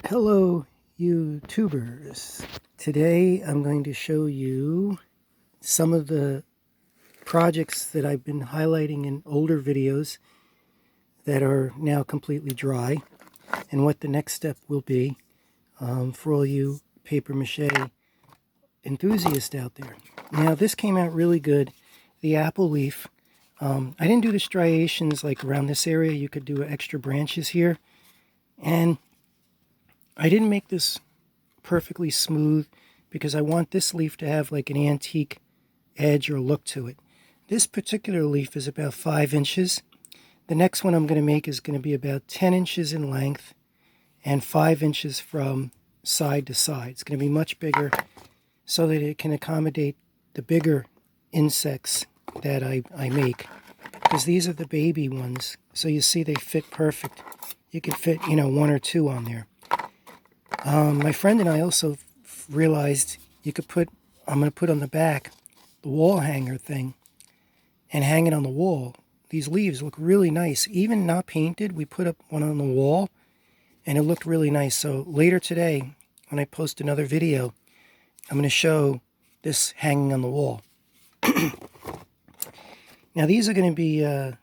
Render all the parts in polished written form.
Hello YouTubers. Today I'm going to show you some of the projects that I've been highlighting in older videos that are now completely dry and what the next step will be for all you paper mache enthusiasts out there. Now this came out really good, the apple leaf. I didn't do the striations like around this area. You could do extra branches here, and I didn't make this perfectly smooth because I want this leaf to have like an antique edge or look to it. This particular leaf is about 5 inches. The next one I'm going to make is going to be about 10 inches in length and 5 inches from side to side. It's going to be much bigger so that it can accommodate the bigger insects that I make, because these are the baby ones. So you see they fit perfect. You can fit, one or two on there. My friend and I also realized you could I'm going to put on the back the wall hanger thing and hang it on the wall. These leaves look really nice. Even not painted, we put up one on the wall and it looked really nice. So later today, when I post another video, I'm going to show this hanging on the wall. Now these are going to be the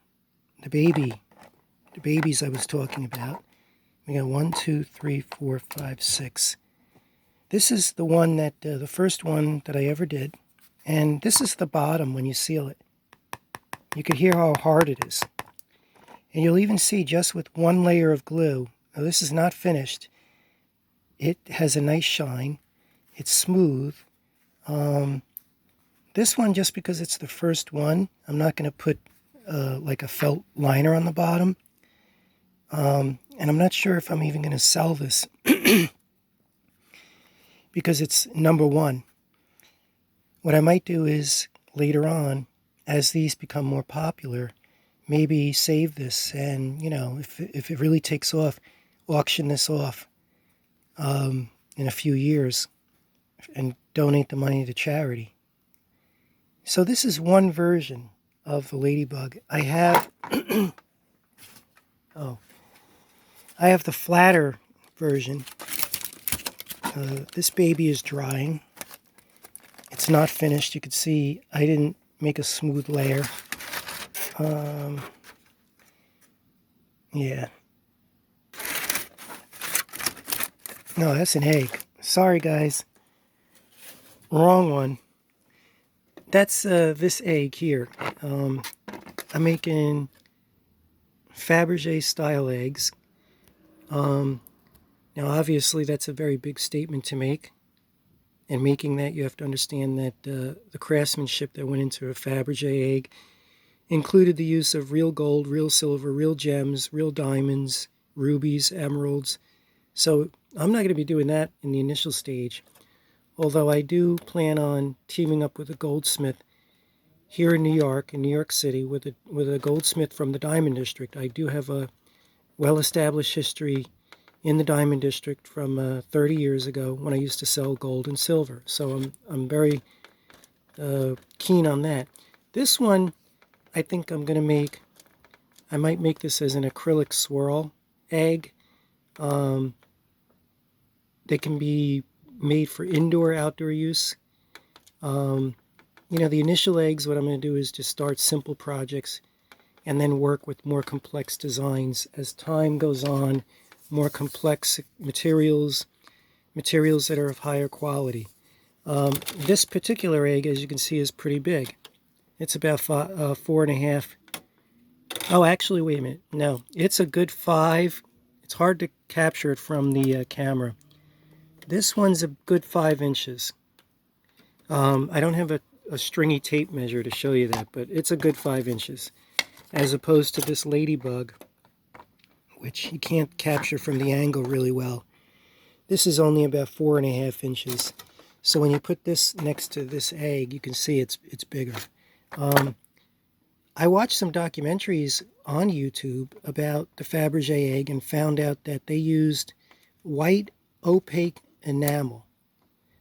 babies I was talking about. We got 1, 2, 3, 4, 5, 6. This is the one that, the first one that I ever did. And this is the bottom when you seal it. You could hear how hard it is. And you'll even see just with one layer of glue, now this is not finished, it has a nice shine. It's smooth. This one, just because it's the first one, I'm not going to put like a felt liner on the bottom. And I'm not sure if I'm even going to sell this because it's number one. What I might do is later on, as these become more popular, maybe save this and, if it really takes off, auction this off in a few years and donate the money to charity. So this is one version of the Ladybug. I have I have the flatter version. This baby is drying. It's not finished. You can see I didn't make a smooth layer. Yeah. No, that's an egg. Sorry, guys. Wrong one. That's this egg here. I'm making Fabergé style eggs. Now, obviously, that's a very big statement to make. And making that, you have to understand that the craftsmanship that went into a Fabergé egg included the use of real gold, real silver, real gems, real diamonds, rubies, emeralds. So I'm not going to be doing that in the initial stage, although I do plan on teaming up with a goldsmith here in New York City, with a goldsmith from the Diamond District. I do have a well-established history in the Diamond District from 30 years ago when I used to sell gold and silver. So I'm very keen on that. This one, I think I might make this as an acrylic swirl egg. They can be made for indoor, outdoor use. The initial eggs, what I'm going to do is just start simple projects and then work with more complex designs as time goes on, more complex materials that are of higher quality. This particular egg, as you can see, is pretty big. It's about 4.5. Oh, actually, wait a minute. No, it's a good 5. It's hard to capture it from the camera. This one's a good 5 inches. I don't have a stringy tape measure to show you that, but it's a good 5 inches. As opposed to this Ladybug, which you can't capture from the angle really well. This is only about 4.5 inches. So when you put this next to this egg, you can see it's bigger. I watched some documentaries on YouTube about the Fabergé egg and found out that they used white opaque enamel.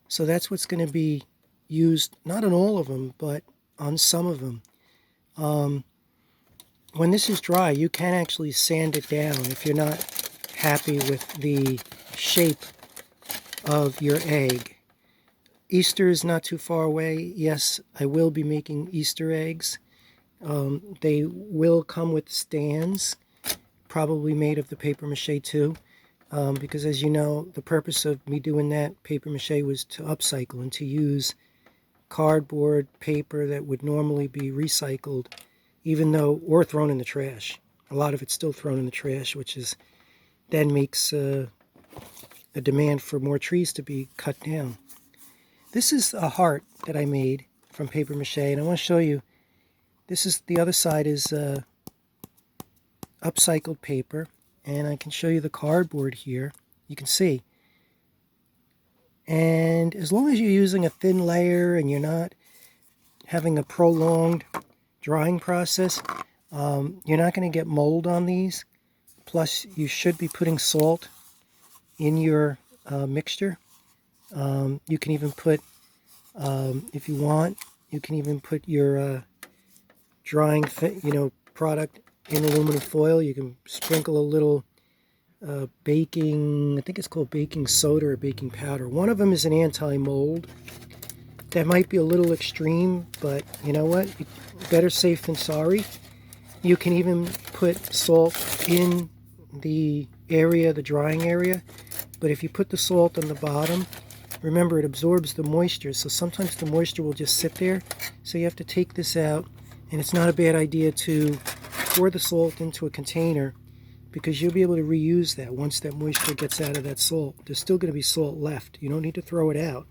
So that's what's going to be used, not on all of them, but on some of them. When this is dry, you can actually sand it down if you're not happy with the shape of your egg. Easter is not too far away. Yes, I will be making Easter eggs. They will come with stands, probably made of the paper mache too, because as you know, the purpose of me doing that paper mache was to upcycle and to use cardboard paper that would normally be recycled, even though, or thrown in the trash. A lot of it's still thrown in the trash, which is then makes a demand for more trees to be cut down. This is a heart that I made from paper mache, and I want to show you. This is the other side is upcycled paper, and I can show you the cardboard here. You can see. And as long as you're using a thin layer and you're not having a prolonged drying process, you're not going to get mold on these. Plus, you should be putting salt in your mixture. You can even put, if you want, you can even put your drying product in aluminum foil. You can sprinkle a little baking, I think it's called baking soda or baking powder. One of them is an anti-mold. That might be a little extreme, but you know what? Better safe than sorry. You can even put salt in the area, the drying area. But if you put the salt on the bottom, remember it absorbs the moisture. So sometimes the moisture will just sit there. So you have to take this out. And it's not a bad idea to pour the salt into a container, because you'll be able to reuse that once that moisture gets out of that salt. There's still going to be salt left. You don't need to throw it out.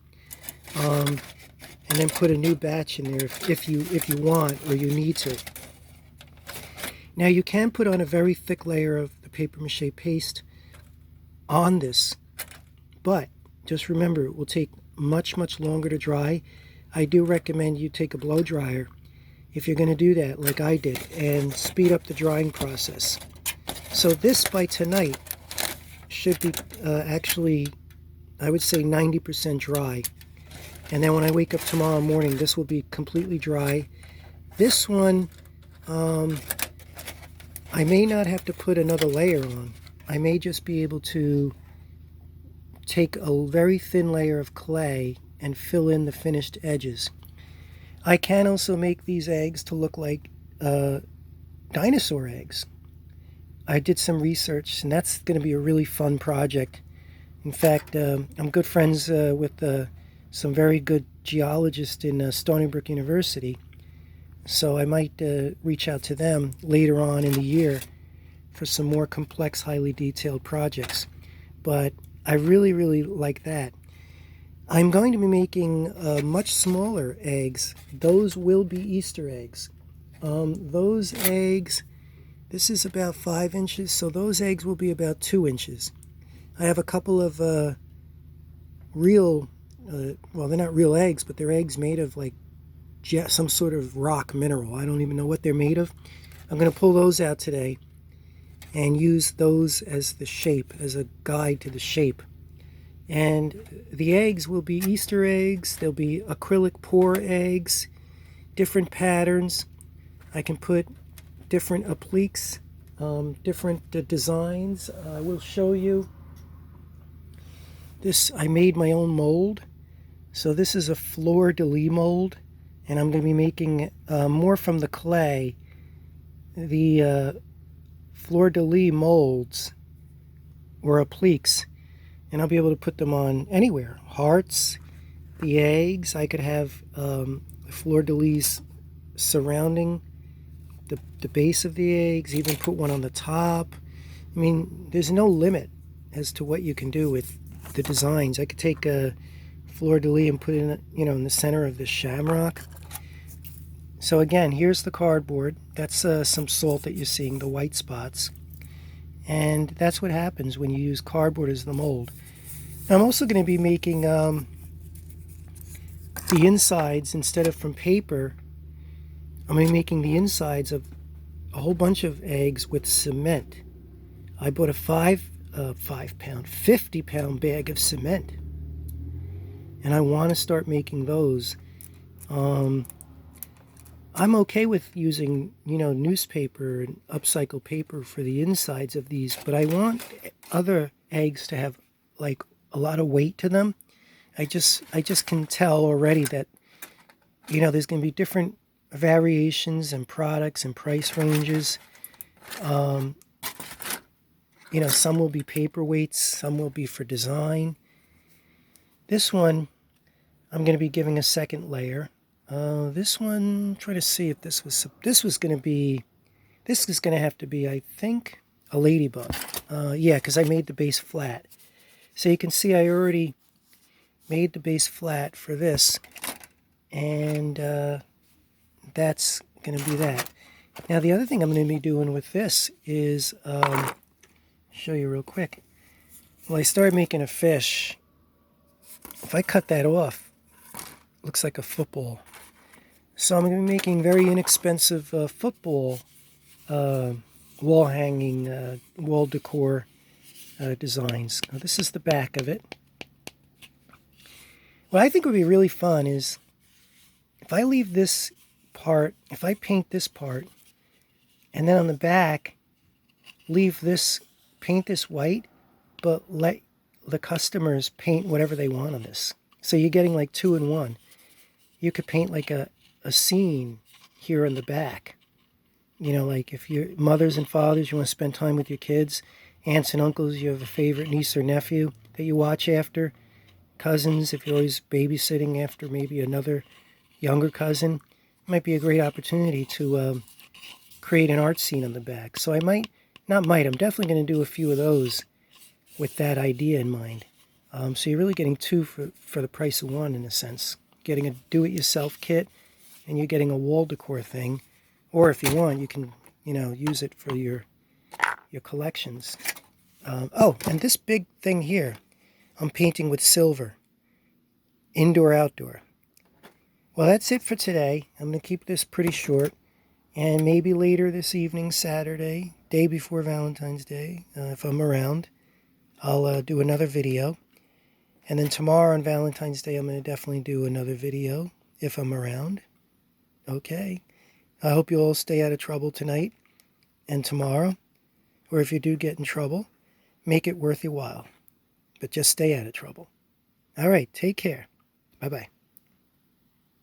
And then put a new batch in there if you want or you need to. Now you can put on a very thick layer of the paper mache paste on this, but just remember it will take much longer to dry. I do recommend you take a blow dryer if you're going to do that, like I did, and speed up the drying process. So this by tonight should be actually, I would say 90% dry. And then when I wake up tomorrow morning, this will be completely dry. This one, I may not have to put another layer on. I may just be able to take a very thin layer of clay and fill in the finished edges. I can also make these eggs to look like dinosaur eggs. I did some research, and that's going to be a really fun project. In fact, I'm good friends with some very good geologists in Stony Brook University, so I might reach out to them later on in the year for some more complex, highly detailed projects. But I really like that. I'm going to be making much smaller eggs. Those will be Easter eggs. Those eggs, this is about 5 inches, so those eggs will be about 2 inches. I have a couple of real, well, they're not real eggs, but they're eggs made of like some sort of rock mineral. I don't even know what they're made of. I'm going to pull those out today and use those as the shape, as a guide to the shape. And the eggs will be Easter eggs. They'll be acrylic pour eggs, different patterns. I can put different appliques, different designs. I will show you. This, I made my own mold. So this is a fleur-de-lis mold, and I'm going to be making more from the clay. The fleur-de-lis molds or appliques, and I'll be able to put them on anywhere. Hearts, the eggs. I could have fleur-de-lis surrounding the base of the eggs, even put one on the top. I mean, there's no limit as to what you can do with the designs. I could take a fleur-de-lis and put it in the center of the shamrock. So again, here's the cardboard. That's some salt that you're seeing, the white spots. And that's what happens when you use cardboard as the mold. Now, I'm also going to be making the insides, instead of from paper, I'm going to be making the insides of a whole bunch of eggs with cement. I bought a 50-pound bag of cement. And I want to start making those. I'm okay with using, newspaper and upcycled paper for the insides of these, but I want other eggs to have like a lot of weight to them. I just can tell already that, there's going to be different variations and products and price ranges. Some will be paperweights, some will be for design. This one, I'm going to be giving a second layer. This one, try to see if this was going to be, this is going to have to be, I think, a ladybug. Yeah, because I made the base flat. So you can see I already made the base flat for this, and that's going to be that. Now the other thing I'm going to be doing with this is, show you real quick. Well, I started making a fish. If I cut that off, it looks like a football. So I'm going to be making very inexpensive football wall hanging, wall decor designs. Now, this is the back of it. What I think would be really fun is if I leave this part, if I paint this part, and then on the back, leave this, paint this white, but let the customers paint whatever they want on this. So you're getting like 2 in 1. You could paint like a scene here in the back. Like if you're mothers and fathers, you want to spend time with your kids, aunts and uncles, you have a favorite niece or nephew that you watch after, cousins, if you're always babysitting after maybe another younger cousin, it might be a great opportunity to create an art scene on the back. So I'm definitely going to do a few of those with that idea in mind. So you're really getting 2 for the price of 1 in a sense. Getting a do-it-yourself kit, and you're getting a wall decor thing. Or if you want, you can, use it for your collections. Oh, and this big thing here, I'm painting with silver. Indoor, outdoor. Well, that's it for today. I'm going to keep this pretty short. And maybe later this evening, Saturday, day before Valentine's Day, if I'm around, I'll do another video. And then tomorrow on Valentine's Day, I'm going to definitely do another video if I'm around. Okay. I hope you all stay out of trouble tonight and tomorrow. Or if you do get in trouble, make it worth your while. But just stay out of trouble. All right. Take care. Bye-bye.